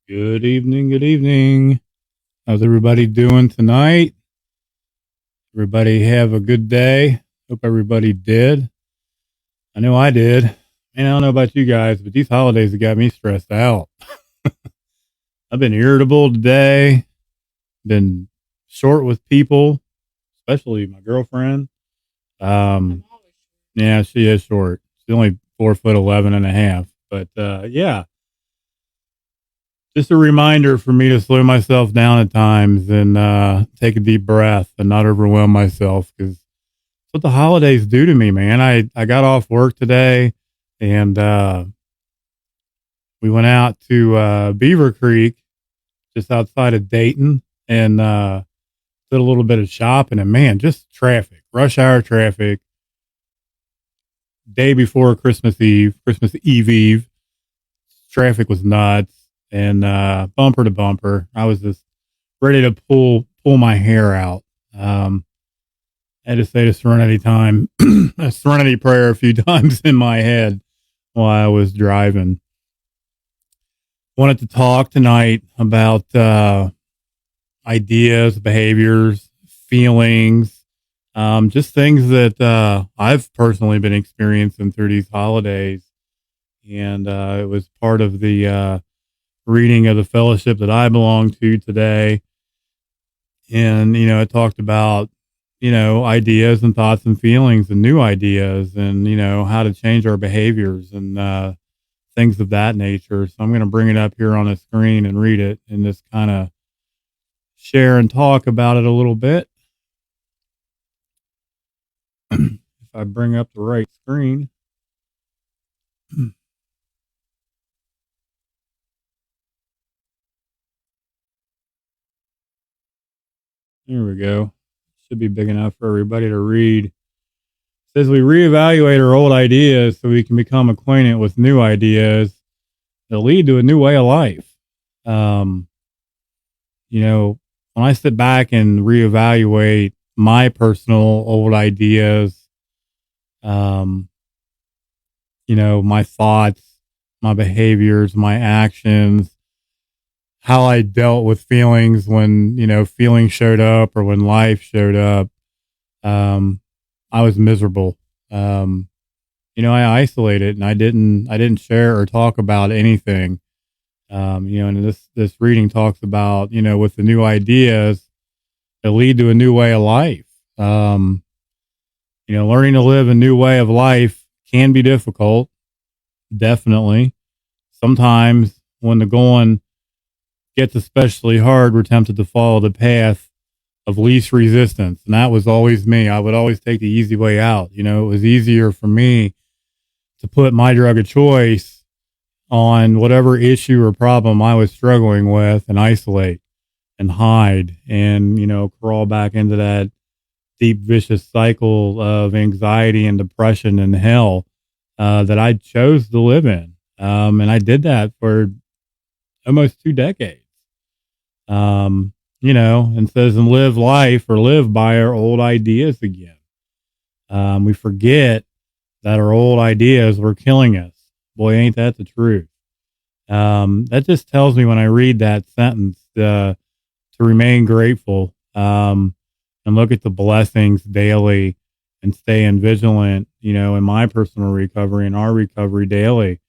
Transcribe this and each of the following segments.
Good evening. Good evening. How's everybody doing tonight? Everybody have a good day. Hope everybody did. I know I did. Man, I don't know about you guys, but these holidays have got me stressed out. I've been irritable today, been short with people, especially my girlfriend. Um, yeah, she is short. She's only 4 foot 11 and a half. But yeah, just a reminder for me to slow myself down at times and take a deep breath and not overwhelm myself because that's what the holidays do to me, man. I got off work today and we went out to Beaver Creek just outside of Dayton and did a little bit of shopping. And man, just traffic, rush hour traffic, day before Christmas Eve. Traffic was nuts and bumper to bumper. I was just ready to pull my hair out. I had to say the a Serenity prayer a few times in my head while I was driving. Wanted to talk tonight about ideas, behaviors, feelings, just things that I've personally been experiencing through these holidays. And it was part of the reading of the fellowship that I belong to today. And, it talked about, ideas and thoughts and feelings and new ideas and, how to change our behaviors and things of that nature. So I'm going to bring it up here on the screen and read it and just kind of share and talk about it a little bit. If I bring up the right screen. Here we go. Should be big enough for everybody to read. It says we reevaluate our old ideas so we can become acquainted with new ideas that lead to a new way of life. Um, when I sit back and reevaluate my personal old ideas, um, my thoughts, my behaviors, my actions, how I dealt with feelings when, feelings showed up or when life showed up. I was miserable. I isolated and I didn't share or talk about anything. And this reading talks about, with the new ideas that lead to a new way of life. Learning to live a new way of life can be difficult. Definitely. Sometimes when the going gets especially hard, we're tempted to follow the path of least resistance. And that was always me. I would always take the easy way out. It was easier for me to put my drug of choice on whatever issue or problem I was struggling with and isolate and hide and, crawl back into that deep, vicious cycle of anxiety and depression and hell that I chose to live in. And I did that for almost 2 decades. And says and live life or live by our old ideas again. We forget that our old ideas were killing us. Boy, ain't that the truth. That just tells me when I read that sentence to remain grateful and look at the blessings daily and staying vigilant, in my personal recovery and our recovery daily.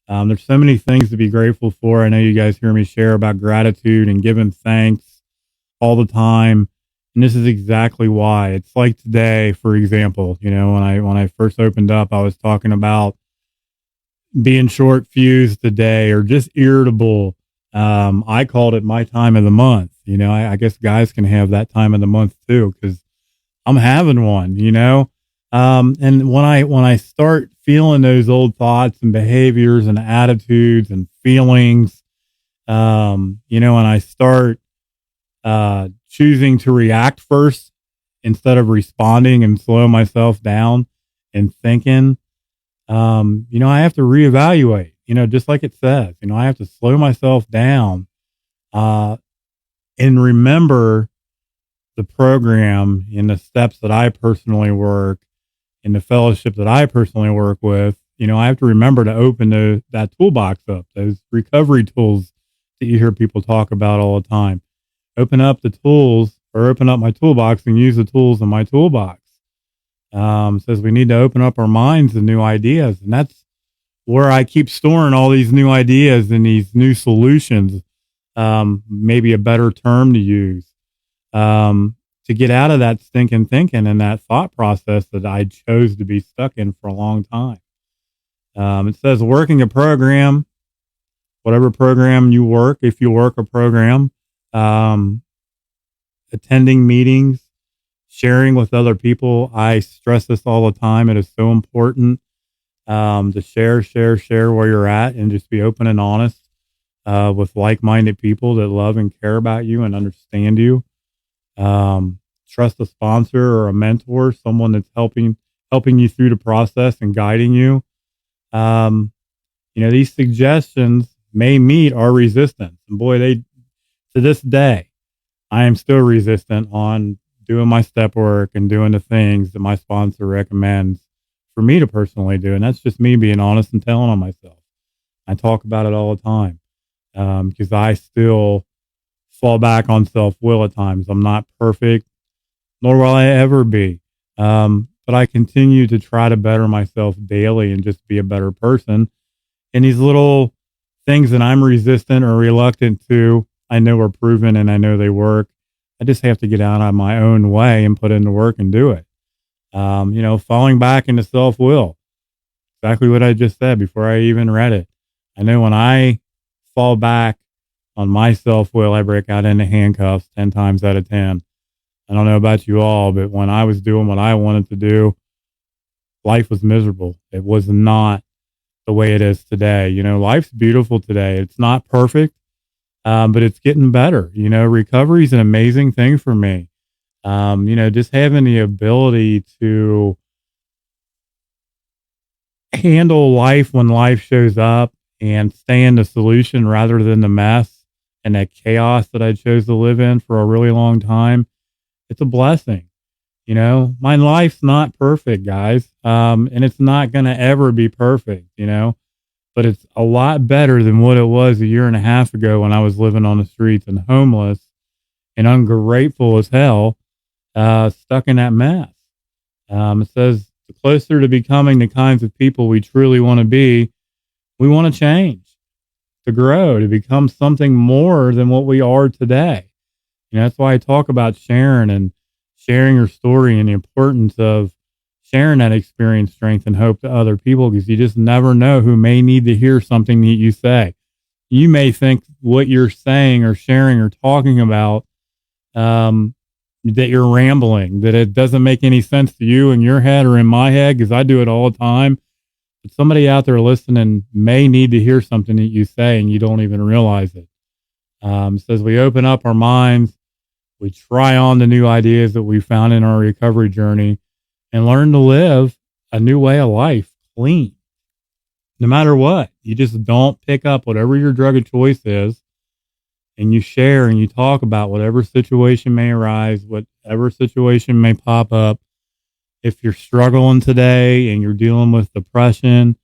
There's so many things to be grateful for. I know you guys hear me share about gratitude and giving thanks all the time. And this is exactly why. It's like today, for example, when I first opened up, I was talking about being short fused today or just irritable. I called it my time of the month. I guess guys can have that time of the month too, because I'm having one, and when I start feeling those old thoughts and behaviors and attitudes and feelings, and I start choosing to react first instead of responding and slow myself down and thinking, I have to reevaluate, just like it says, I have to slow myself down, and remember the program and the steps that I personally work in the fellowship that I personally work with. I have to remember to open that toolbox up, those recovery tools that you hear people talk about all the time. Open up the tools or open up my toolbox and use the tools in my toolbox. Says we need to open up our minds to new ideas. And that's where I keep storing all these new ideas and these new solutions. Maybe a better term to use, to get out of that stinking thinking and that thought process that I chose to be stuck in for a long time. It says working a program, whatever program you work, if you work a program, attending meetings, sharing with other people. I stress this all the time. It is so important to share where you're at and just be open and honest with like-minded people that love and care about you and understand you. Trust a sponsor or a mentor, someone that's helping you through the process and guiding you. These suggestions may meet our resistance. And boy, to this day, I am still resistant on doing my step work and doing the things that my sponsor recommends for me to personally do. And that's just me being honest and telling on myself. I talk about it all the time because I still fall back on self-will at times. I'm not perfect, nor will I ever be. But I continue to try to better myself daily and just be a better person. And these little things that I'm resistant or reluctant to, I know are proven and I know they work. I just have to get out of my own way and put in the work and do it. Falling back into self-will. Exactly what I just said before I even read it. I know when I fall back on my self-will, I break out into handcuffs 10 times out of 10. I don't know about you all, but when I was doing what I wanted to do, life was miserable. It was not the way it is today. Life's beautiful today. It's not perfect, but it's getting better. Recovery is an amazing thing for me. Just having the ability to handle life when life shows up and stay in the solution rather than the mess and that chaos that I chose to live in for a really long time. It's a blessing. My life's not perfect, guys. And it's not going to ever be perfect, but it's a lot better than what it was a year and a half ago when I was living on the streets and homeless and ungrateful as hell, stuck in that mess. It says the closer to becoming the kinds of people we truly want to be, we want to change, to grow, to become something more than what we are today. That's why I talk about sharing your story and the importance of sharing that experience, strength, and hope to other people, because you just never know who may need to hear something that you say. You may think what you're saying or sharing or talking about, that you're rambling, that it doesn't make any sense to you in your head or in my head, because I do it all the time. But somebody out there listening may need to hear something that you say and you don't even realize it. It says we open up our minds, we try on the new ideas that we found in our recovery journey and learn to live a new way of life clean. No matter what, you just don't pick up whatever your drug of choice is and you share and you talk about whatever situation may arise, whatever situation may pop up. If you're struggling today and you're dealing with depression,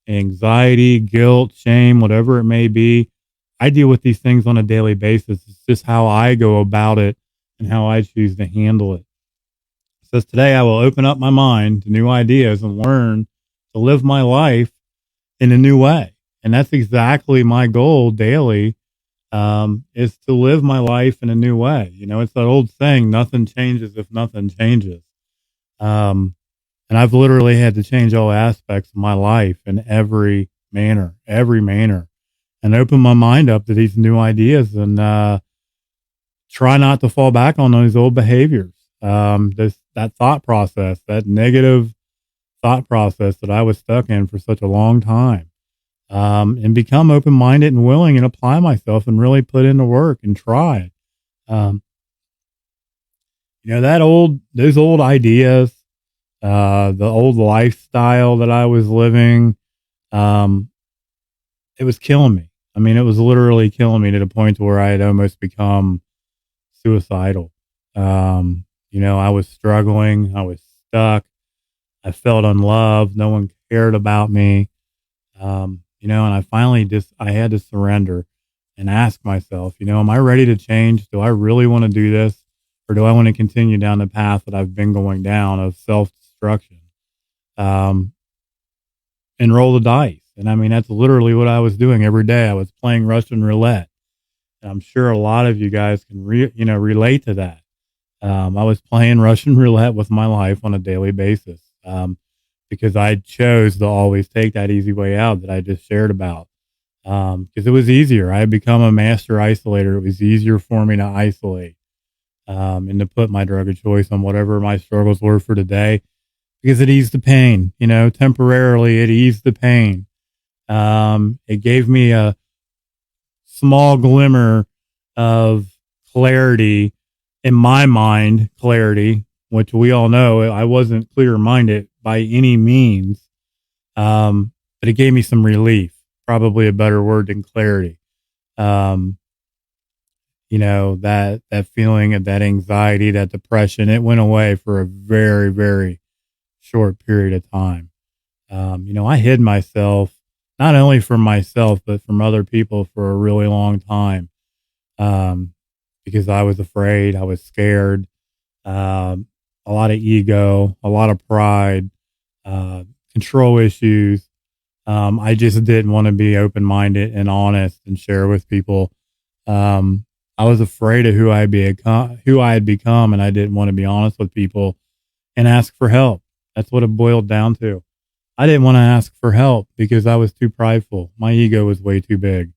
anxiety, guilt, shame, whatever it may be, I deal with these things on a daily basis. It's just how I go about it and how I choose to handle it. It says today I will open up my mind to new ideas and learn to live my life in a new way. And that's exactly my goal daily, is to live my life in a new way. It's that old saying, nothing changes if nothing changes. And I've literally had to change all aspects of my life in every manner, and open my mind up to these new ideas and try not to fall back on those old behaviors. That thought process, that negative thought process that I was stuck in for such a long time, and become open-minded and willing and apply myself and really put in the work and try. Those old ideas, the old lifestyle that I was living, it was killing me. I mean, it was literally killing me to the point where I had almost become suicidal. I was struggling. I was stuck. I felt unloved. No one cared about me. And I finally I had to surrender and ask myself, am I ready to change? Do I really want to do this? Or do I want to continue down the path that I've been going down of self destruction? Um, and roll the dice. And I mean, that's literally what I was doing every day. I was playing Russian roulette. And I'm sure a lot of you guys can, relate to that. I was playing Russian roulette with my life on a daily basis because I chose to always take that easy way out that I just shared about because it was easier. I had become a master isolator. It was easier for me to isolate and to put my drug of choice on whatever my struggles were for today because it eased the pain, temporarily it eased the pain. It gave me a small glimmer of clarity in my mind, clarity, which we all know I wasn't clear minded by any means. But it gave me some relief, probably a better word than clarity. That feeling of that anxiety, that depression, it went away for a very, very short period of time. I hid myself, not only from myself, but from other people for a really long time. Because I was afraid, I was scared, a lot of ego, a lot of pride, control issues. I just didn't want to be open minded and honest and share with people. I was afraid of who I had become, and I didn't want to be honest with people and ask for help. That's what it boiled down to. I didn't want to ask for help because I was too prideful. My ego was way too big.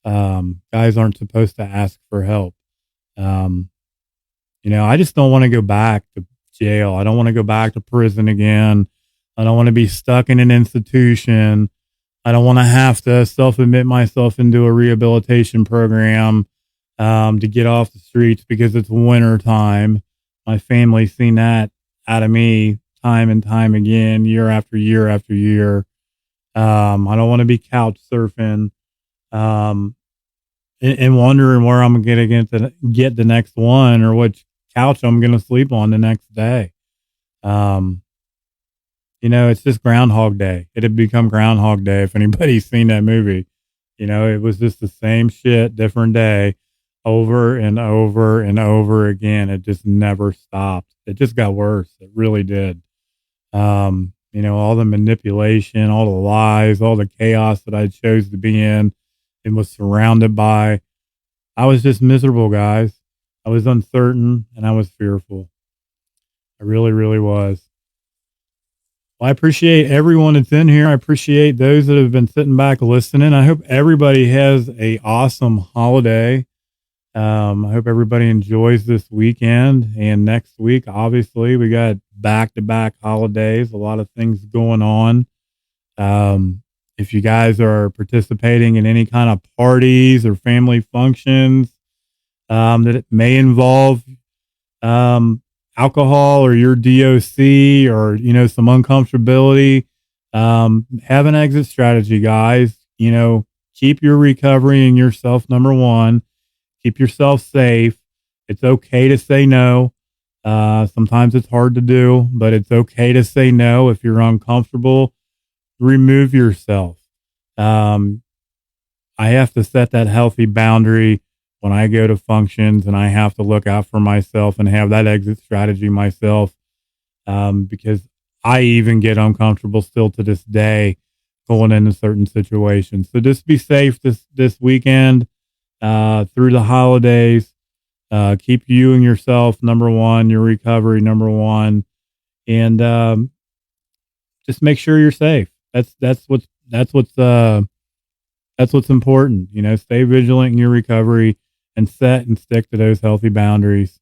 Guys aren't supposed to ask for help. I just don't want to go back to jail. I don't want to go back to prison again. I don't want to be stuck in an institution. I don't want to have to self-admit myself into a rehabilitation program to get off the streets because it's winter time. My family's seen that out of me time and time again, year after year after year. I don't want to be couch surfing and wondering where I'm going to get the next one or which couch I'm going to sleep on the next day. It's just Groundhog Day. It had become Groundhog Day. If anybody's seen that movie, it was just the same shit, different day over and over and over again. It just never stopped. It just got worse. It really did. All the manipulation, all the lies, all the chaos that I chose to be in and was surrounded by. I was just miserable, guys. I was uncertain and I was fearful. I really, really was. Well, I appreciate everyone that's in here. I appreciate those that have been sitting back listening. I hope everybody has a awesome holiday. I hope everybody enjoys this weekend and next week. Obviously, we got back-to-back holidays, a lot of things going on. If you guys are participating in any kind of parties or family functions that it may involve alcohol or your DOC or, some uncomfortability, have an exit strategy, guys. Keep your recovery and yourself number one. Keep yourself safe. It's okay to say no. Sometimes it's hard to do, but it's okay to say no. If you're uncomfortable, remove yourself. I have to set that healthy boundary when I go to functions, and I have to look out for myself and have that exit strategy myself. Because I even get uncomfortable still to this day going into certain situations. So just be safe this weekend, through the holidays. Keep you and yourself number one, your recovery number one, and just make sure you're safe. That's what's important. Stay vigilant in your recovery and set and stick to those healthy boundaries.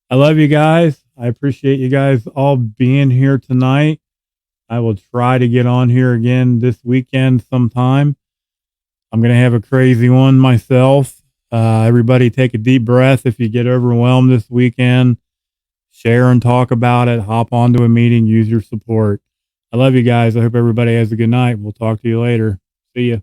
I love you guys. I appreciate you guys all being here tonight. I will try to get on here again this weekend sometime. I'm going to have a crazy one myself. Everybody take a deep breath. If you get overwhelmed this weekend, share and talk about it. Hop onto a meeting, use your support. I love you guys. I hope everybody has a good night. We'll talk to you later. See ya.